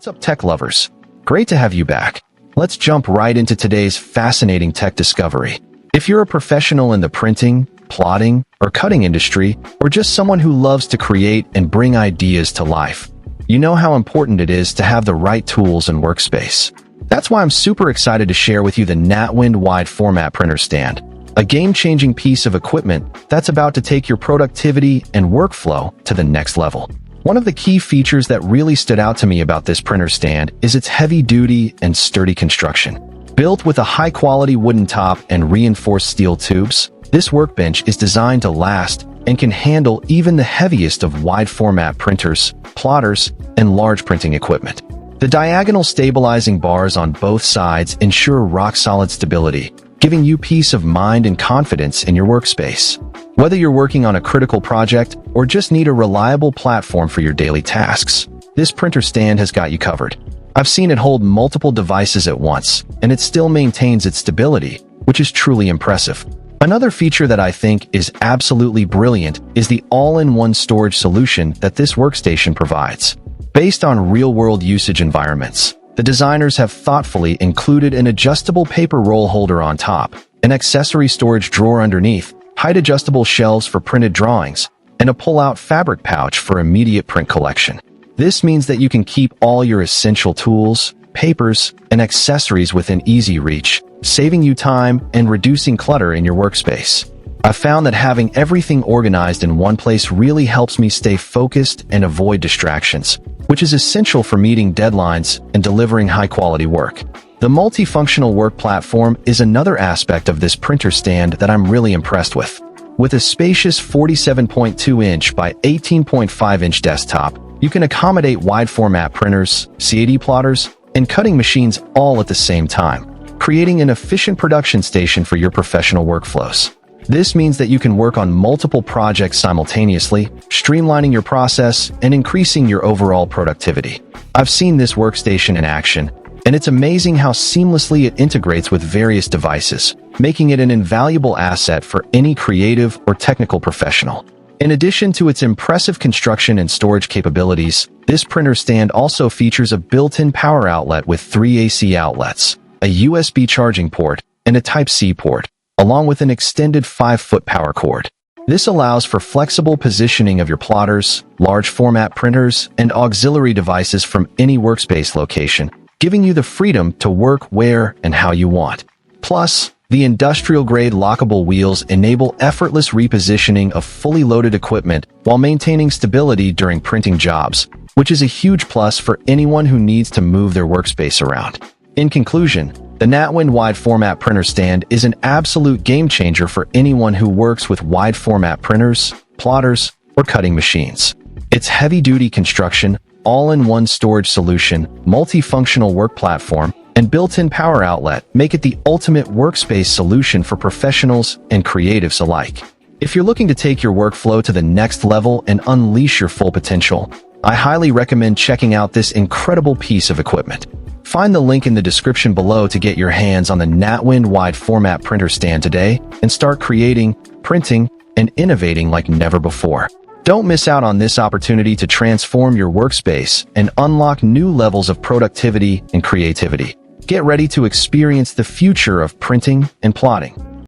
What's up, tech lovers? Great to have you back. Let's jump right into today's fascinating tech discovery. If you're a professional in the printing, plotting, or cutting industry, or just someone who loves to create and bring ideas to life, you know how important it is to have the right tools and workspace. That's why I'm super excited to share with you the Natwind wide format printer stand, a game-changing piece of equipment that's about to take your productivity and workflow to the next level. One of the key features that really stood out to me about this printer stand is its heavy-duty and sturdy construction. Built with a high-quality wooden top and reinforced steel tubes, this workbench is designed to last and can handle even the heaviest of wide-format printers, plotters, and large printing equipment. The diagonal stabilizing bars on both sides ensure rock-solid stability, giving you peace of mind and confidence in your workspace. Whether you're working on a critical project or just need a reliable platform for your daily tasks, this printer stand has got you covered. I've seen it hold multiple devices at once, and it still maintains its stability, which is truly impressive. Another feature that I think is absolutely brilliant is the all-in-one storage solution that this workstation provides. Based on real-world usage environments, the designers have thoughtfully included an adjustable paper roll holder on top, an accessory storage drawer underneath, height-adjustable shelves for printed drawings, and a pull-out fabric pouch for immediate print collection. This means that you can keep all your essential tools, papers, and accessories within easy reach, saving you time and reducing clutter in your workspace. I've found that having everything organized in one place really helps me stay focused and avoid distractions, which is essential for meeting deadlines and delivering high-quality work. The multifunctional work platform is another aspect of this printer stand that I'm really impressed with. With a spacious 47.2-inch by 18.5-inch desktop, you can accommodate wide-format printers, CAD plotters, and cutting machines all at the same time, creating an efficient production station for your professional workflows. This means that you can work on multiple projects simultaneously, streamlining your process and increasing your overall productivity. I've seen this workstation in action, and it's amazing how seamlessly it integrates with various devices, making it an invaluable asset for any creative or technical professional. In addition to its impressive construction and storage capabilities, this printer stand also features a built-in power outlet with 3 AC outlets, a USB charging port, and a Type-C port, along with an extended 5-foot power cord. This allows for flexible positioning of your plotters, large format printers, and auxiliary devices from any workspace location, giving you the freedom to work where and how you want. Plus, the industrial-grade lockable wheels enable effortless repositioning of fully loaded equipment while maintaining stability during printing jobs, which is a huge plus for anyone who needs to move their workspace around. In conclusion, the Natwind wide format printer stand is an absolute game-changer for anyone who works with wide-format printers, plotters, or cutting machines. Its heavy-duty construction, all-in-one storage solution, multifunctional work platform, and built-in power outlet make it the ultimate workspace solution for professionals and creatives alike. If you're looking to take your workflow to the next level and unleash your full potential, I highly recommend checking out this incredible piece of equipment. Find the link in the description below to get your hands on the Natwind wide format printer stand today and start creating, printing, and innovating like never before. Don't miss out on this opportunity to transform your workspace and unlock new levels of productivity and creativity. Get ready to experience the future of printing and plotting.